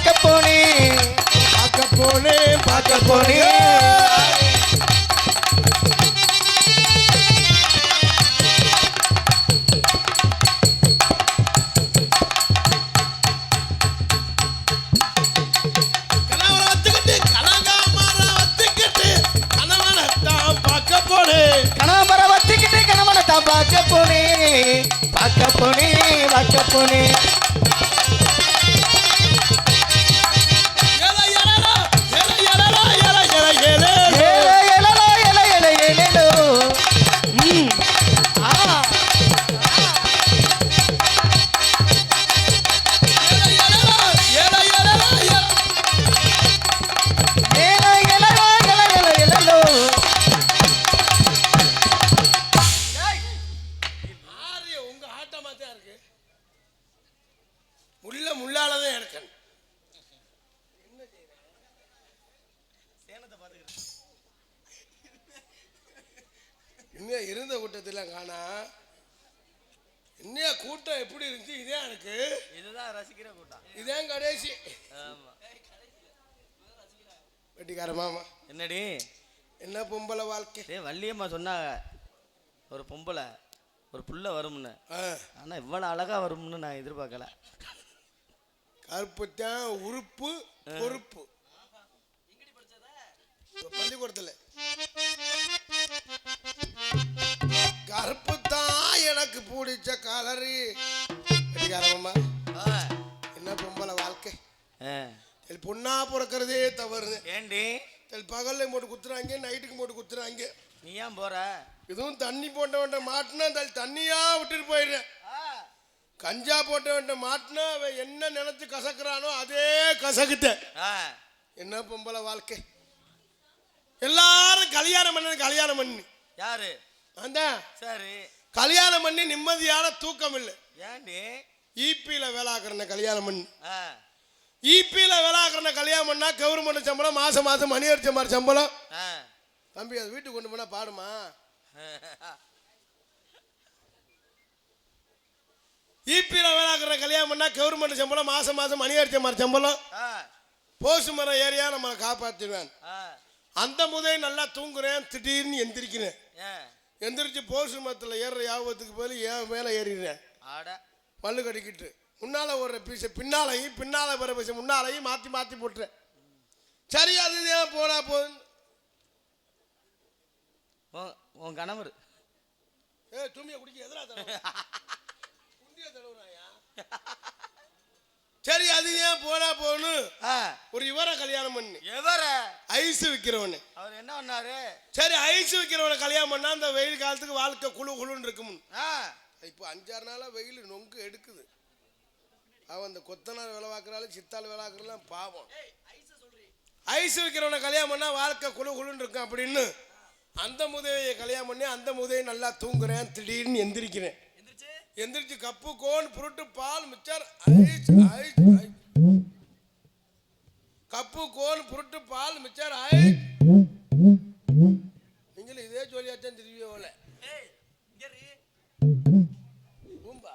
பார்க்க போனேன் பார்க்க போனேன் பார்க்க போனேன் முள்ளாலதான் எடுக்கணும். இன்னும் இருந்த கூட்டத்தில் காணா இன்னும் கூட்டம் எப்படி இருந்துச்சு? இதே எனக்கு இதுதான் ரசிக்கிற கூட்டம். இதான் கடைசி. வெட்டிக்கார மாமா என்னடி என்ன பொம்பளை வாழ்க்கை? வள்ளியம்மா சொன்னாங்க ஒரு பொம்பளை ஒரு புள்ள வரும்னு. ஆனா இவ்வளவு அழகா வரும்னு நான் எதிர்பார்க்கல. கருப்புத்தான் உறுப்பு பொறுப்பு. பள்ளிக்கூடத்தில் கருப்புத்தான் எனக்கு பிடிச்ச கலரு. வெட்டிக்காரம்மா என்ன பொம்பளை வாழ்க்கை? பொண்ணா பிறக்கிறதே தவறு. ஏண்டி பகல்ல போட்டு குத்துறாங்க, நைட்டுக்கு போட்டு குத்துறாங்க. நீ ஏன் போற? இதுவும் தண்ணி போட்டவன்ட்ட மாட்டினா தண்ணியா விட்டுட்டு போயிடுறேன். கஞ்சா போட்டவன்ட்ட மாட்டினா அவன் என்ன நினைச்சு கசக்குறானோ அதே கசக்குத்த. என்ன பொம்பளை வாழ்க்கை? எல்லாரும் கல்யாணம் பண்ணி யாரு அந்த சரி கல்யாணம் பண்ணி நிம்மதியான தூக்கம் இல்லை. ஏண்டி ஈபியில வேலாக்குறன கல்யாணம் பண்ணி ஈபியில வேலாக்குறன கல்யாணம் பண்ணா கவர்மெண்ட் சம்பளம் மாசம் மாசம் மணி அடிச்ச மாதிரி சம்பளம். தம்பி அது வீட்டுக்கு கொண்டு போனா பாடுமா? ஈபியில வேலாக்குற கல்யாணம் பண்ணா கவர்மெண்ட் சம்பளம் மாசம் மாசம் மணி அடிச்ச மாதிரி சம்பளம். போசு மரம் ஏரியா நம்மளை காப்பாற்றிடுவேன். அந்த முதே நல்லா தூங்குறேன், திடீர்னு எந்திரிக்கிறேன். எந்திரிச்சு போசு மரத்தில் ஏறுற யாபத்துக்கு போய் ஏன் மேலே ஏறிடுறேன். பல்லு கடிக்கிட்டு முன்னால ஒரு பீஸை பின்னால வர பீஸை முன்னாலையும் மாற்றி மாற்றி போட்டுறேன். சரி அது ஏன் போனா போதும். உன் கணவர் தூமியை குடிக்க எதிராக தடவுறாயா? சரி அது ஏன் போனா போகணும். ஒரு இவரை கல்யாணம் பண்ணி ஐஸ் விற்கிறவனு அவர் என்ன பண்ணாரு? சரி ஐஸ் விற்கிறவனை கல்யாணம் பண்ணா அந்த வெயில் காலத்துக்கு வாழ்க்கை குழுன்னு இருக்கும். இப்போ 5-6 நாளா வெயில் நொங்கு எடுக்குது. அவன் அந்த கொத்தனார் வேலை பார்க்கறாலும் சித்தாள் வேலை பார்க்கறலாம் பாவம். ஐஸ் விற்கிறவனை கல்யாணம் பண்ணா வாழ்க்கை குழுன்னு இருக்கும் அப்படின்னு அந்த முதலையை கல்யாணம் பண்ணி அந்த முதலையை நல்லா தூங்குறேன், திடீர்னு எந்திரிக்கிறேன். எந்திரிச்சு கப்பு கோன் புருட்டு பால் mixture ice ice cup cone fruit பால் மிச்சர் ஐஸ். நீங்களும் இதே சொல்லியாச்சான் திரும்பி போல பூம்பா.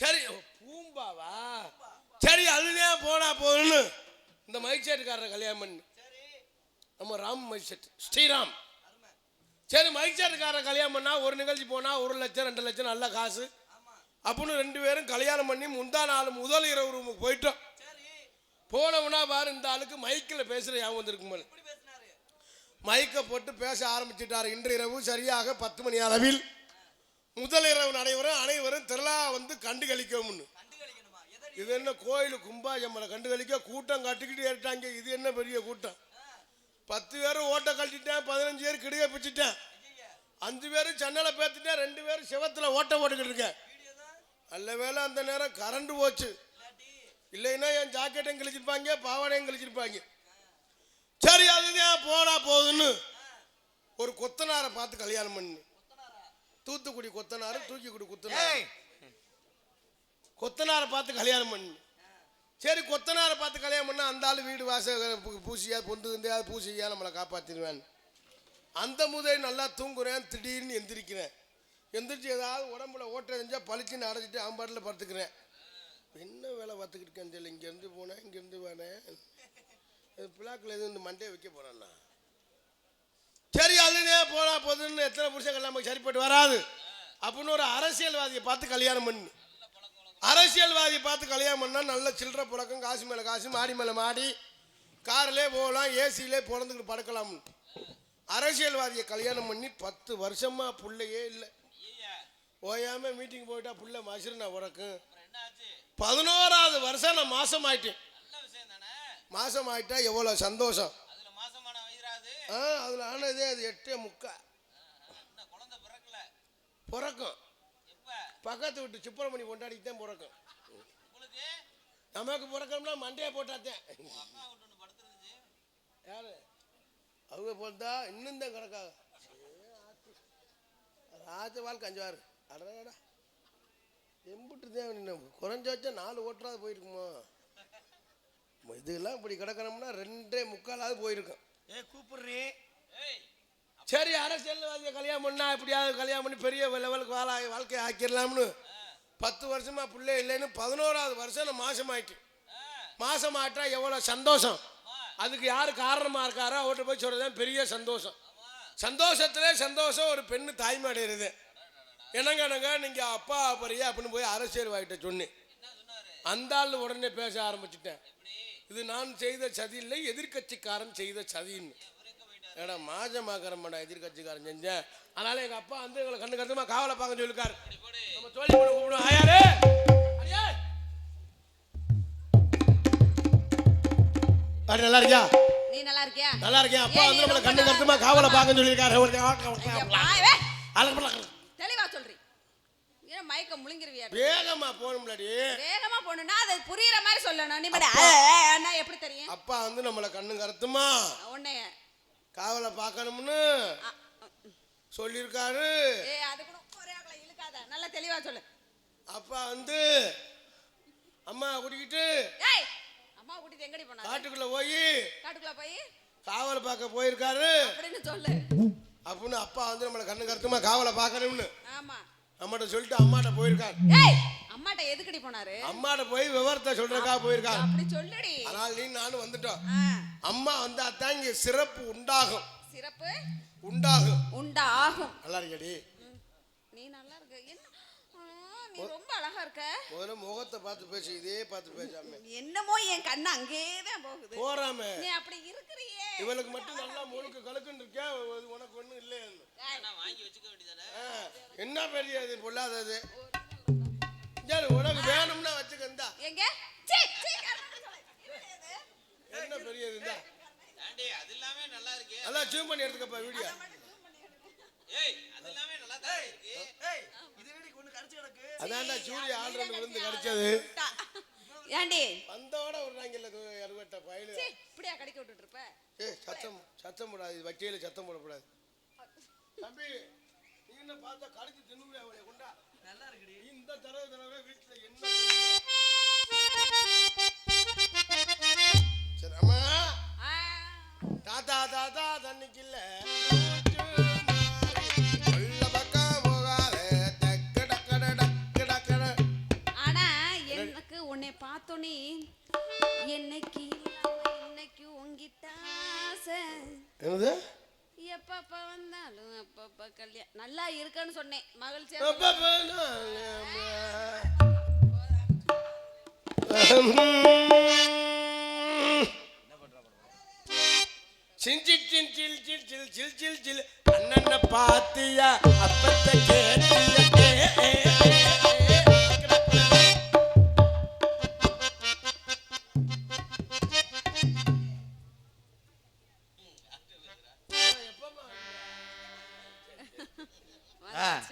சரி பூம்பாவா? சரி அதுதான் போனா போகணும். இந்த மைக் செட்டுக்காரரை கல்யாணம் பண்ணி நம்ம ராம் மைக் செட் ஸ்ரீராம். சரி மைக் செட்டுக்காரரை கல்யாணம் பண்ணா ஒரு நிகழ்ச்சி போனா 1 லட்சம் 2 லட்சம் நல்ல காசு அப்படின்னு 2 பேரும் கல்யாணம் பண்ணி முந்தா நாள் முதல் இரவு ரூமுக்கு போயிட்டோம். போனவனா பாரு இந்த ஆளுக்கு மைக்கில் பேசுற ஞாபகம் வந்திருக்கும் போது மைக்கை போட்டு பேச ஆரம்பிச்சுட்டாரு. இன்று இரவு சரியாக 10 மணி அளவில் முதல் இரவு அனைவரும் திரளா வந்து கண்டு கழிக்கணும்னு. இது என்ன கோயில் கும்பாஜம்மலை கண்டு கழிக்க கூட்டம் கட்டிக்கிட்டு ஏறிட்டாங்க. இது என்ன பெரிய கூட்டம்? 10 பேரும் ஓட்டை கழட்டிட்டேன், 15 பேர் கிடுக பிச்சுட்டேன், 5 பேரும் சன்னலை பேத்துட்டேன், 2 பேரும் சிவத்தில் ஓட்டை போட்டுக்கிட்டு இருக்கேன். நல்ல வேலை அந்த நேரம் கரண்ட் போச்சு. இல்லைன்னா என் ஜாக்கெட்டையும் கிழிச்சிருப்பாங்க, பாவாடையும் கிழிச்சிருப்பாங்க. சரி அதுதான் போனா போகுதுன்னு ஒரு கொத்தனாரை பார்த்து கல்யாணம் பண்ணு. தூத்துக்குடி கொத்தனாரு, தூக்கிக்குடி கொத்தனாரை பார்த்து கல்யாணம் பண்ணு. சரி கொத்தனாரை பார்த்து கல்யாணம் பண்ணா அந்த ஆள் வீடு வாச பூசியா பொந்து பூசியா நம்மளை காப்பாற்றிடுவேன். அந்த முதலை நல்லா தூங்குறேன், திடீர்னு எந்திரிக்கிறேன். எந்திரிச்சு ஏதாவது உடம்புல ஓட்டை செஞ்சால் பளிச்சுன்னு அடைச்சிட்டு ஆம்பாட்டில் படுத்துக்கிறேன். என்ன வேலை பார்த்துக்கிட்டு இருக்கேன் தெரியல. இங்கேருந்து போனேன், இங்கேருந்து வரேன். பிளாக்கில் எதுவும் இந்த மண்டையை வைக்க போறான்னா? சரி அதுனே போனா போதுன்னு எத்தனை புருஷங்கள் நமக்கு சரிப்பட்டு வராது அப்படின்னு ஒரு அரசியல்வாதியை பார்த்து கல்யாணம் பண்ணு. அரசியல்வாதியை பார்த்து கல்யாணம் பண்ணால் நல்ல சில்லற புழக்கம், காசு மேலே காசு, மாடி மேலே மாடி, காரிலே போகலாம், ஏசியிலே பிறந்துக்கிட்டு படுக்கலாம். அரசியல்வாதியை கல்யாணம் பண்ணி 10 வருஷமா பிள்ளையே இல்லை. ஓயாம மீட்டிங் போயிட்டா புள்ள மசுரு நான் உறக்கும். 11ஆவது வருஷம் நான் மாசம் ஆயிட்டேன். மாசம் ஆயிட்டா எவ்வளோ சந்தோஷம். அதில் ஆனதே அது 8:45 பிறக்கும். பக்கத்து விட்டு சுப்பிரமணி கொண்டாடிக்கு தான் பிறக்கும். நமக்கு பிறக்கணும்னா மண்டையை போட்டாத்தேன். யாரு அவங்க போட்டா இன்னும் தான் கிடக்காக. ஆச்ச வாழ்க்கை 5 வாரம் அடடா எம்பிட்டு தான் குறைஞ்ச வச்சா 4 ஓட்டராது போயிருக்குமோ. இதெல்லாம் இப்படி கிடக்கணும்னா 2.25 போயிருக்கும். கூப்பிடுறீ. சரி அரசியல்வாதியை கல்யாணம் பண்ணா எப்படியாவது கல்யாணம் பண்ணி பெரிய லெவலுக்கு வாழ்க்கையை ஆக்கிடலாம்னு 10 வருஷமா பிள்ளை இல்லைன்னு 11ஆவது வருஷம் நான் மாசம் ஆயிட்டேன். மாசம் ஆயிட்டா எவ்வளோ சந்தோஷம். அதுக்கு யார் காரணமாக இருக்காரோ அவர்கிட்ட போய் சொல்றதுதான் பெரிய சந்தோஷம். சந்தோஷத்திலே சந்தோஷம் ஒரு பெண்ணு தாய்மை அடைகிறது. என்னங்க நீங்கள் அப்பா பரியா அப்படின்னு போய் அரசியல்வாதிகிட்ட சொன்னேன். அந்த ஆள் உடனே பேச ஆரம்பிச்சுட்டேன். இது நான் செய்த சதி இல்லை, எதிர்கட்சிக்காரன் செய்த சதின்னு. ஏடா மாஜமாக்கிறமாடா எதிர்கட்சிக்காரன் செஞ்சேன். அதனால எங்கள் அப்பா வந்து எங்களை கண்ணு கருத்துமா காவலை பார்க்க சொல்லிருக்காரு. நம்ம தோழி கூட கூப்பிடுவோம். ஆயாரு நல்லா இருக்கியா? நீ நல்லா இருக்கியா? நல்லா இருக்கேன். அப்பா வந்து நம்மள கண்ணு கருத்துமா காவலை பார்க்க சொல்லிருக்காரு. தெளிவா சொல்றீ. ஏன் மயக்க முழுங்கிருவியா? வேகமா போணும்லடி. வேகமா போணும்னா அது புரியுற மாதிரி சொல்லணும். நீ அண்ணா எப்படி தெரியும்? அப்பா வந்து நம்மள கண்ணு கருத்துமா உன்னைய காவலை பார்க்கணும்னு சொல்லிருக்காரு. அது கூட ஒரே ஆளை இழுக்காத. நல்லா தெளிவா சொல்லு. அப்பா வந்து அம்மா கூட்டிக்கிட்டு அம்மா கூட்டிட்டு எங்கடி போனா? காட்டுக்குள்ள போய் காவலை பார்க்க போயிருக்காரு அப்படின்னு சொல்லு. அப்படின்னு அப்பா வந்து நம்மள கண்ணு கருத்துமா காவலை பார்க்கணும்னு ஆமா அம்மாட்ட சொல்லிட்டு அம்மாட்ட போயிருக்காரு. அம்மாட்ட எதுக்கடி போனாரு? அம்மாட்ட போய் விவரத்தை சொல்றதுக்காக போயிருக்காரு. அப்படி சொல்லுடி. ஆனால் நீ நானும் வந்துட்டோம். அம்மா வந்தா தான் இங்க சிறப்பு உண்டாகும். சிறப்பு உண்டாகும். நல்லா இருக்கடி. நீ நல்லா இருக்க. என்ன நீ ரொம்ப அழகா இருக்க. ஒரு முகத்தை பார்த்து பேசு, இதே பார்த்து பேசாம. என்னமோ என் கண்ணு அங்கேதான் போகுது. போறாம நீ அப்படி இருக்கிறியே. இவளுக்கு மட்டும் நல்லா முழுக்க கலக்குன்னு இருக்கே, உனக்கு ஒண்ணும் இல்லையே. வாங்கி வச்சுக்க வேண்டியதானே. என்ன பெரிய இது பொல்லாதது. சரி உனக்கு வேணும்னா வச்சுக்கந்தா. எங்க என்ன பெரிய இதுடா. ஆண்டி அது எல்லாமே நல்லா இருக்கு. நல்லா ஜூம் பண்ணி எடுத்துக்கப்பா வீடியோ. அது எல்லாமே நல்லா தான் இருக்கு. இது என்னடி ஒண்ணு கடிச்சு கிடக்கு. அதான்டா சூரிய ஆல்ரெடி விழுந்து கடிச்சது. ஏண்டி வந்தோட விடுறாங்கல்ல அறுவட்ட பையில. இப்படியா கடிக்க விட்டுட்டு இருப்ப? சத்தம் போடாது. வட்டியில சத்தம் போடக்கூடாது. தம்பி நீ என்ன பார்த்தா கடிச்சு தின்னுறியா அவளை கொண்டா? நல்லா இருக்குடி. இந்த தடவை வீட்டுல என்ன சரி அம்மா தாத்தா தாத்தா தண்ணிக்கு இல்ல ஆனா எனக்கு உன்னை பார்த்தோன்னே என்னைக்கு உங்கிட்ட என்னது எப்பப்ப வந்தாலும் அப்பப்ப கல்யாணம் நல்லா இருக்குன்னு சொன்னேன். மகிழ்ச்சியா அண்ணன பாத்தியா அப்பத்த கேட்டியா.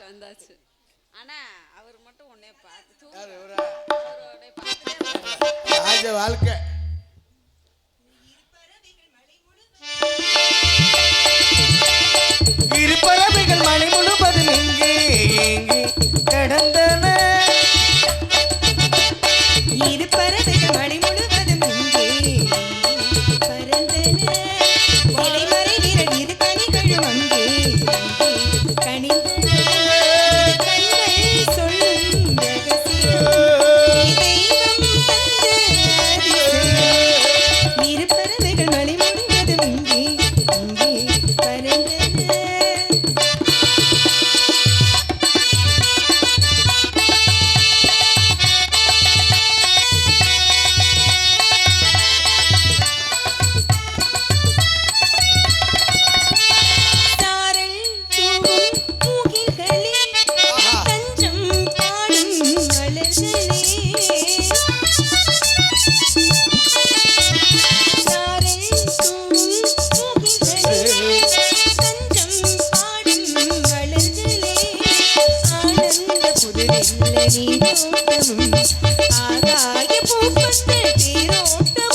வந்தாச்சு. ஆனா அவர் மட்டும் உன்னை பார்த்து வாழ்க்கை இருபறவைகள் மலை முழுவதும் எங்கே கடந்தன. இருபறவைகள் மலை முழுவதும் எங்கே பறந்தன. இலைமறை வீரர் இரு கனிகளும் அங்கே கனிந்தன. கண்கள் சொல்லும் ரகசியம் தெய்வம் முதலில் நீரோட்டமும் ஆகாய பூப்பந்த தேரோட்டமும்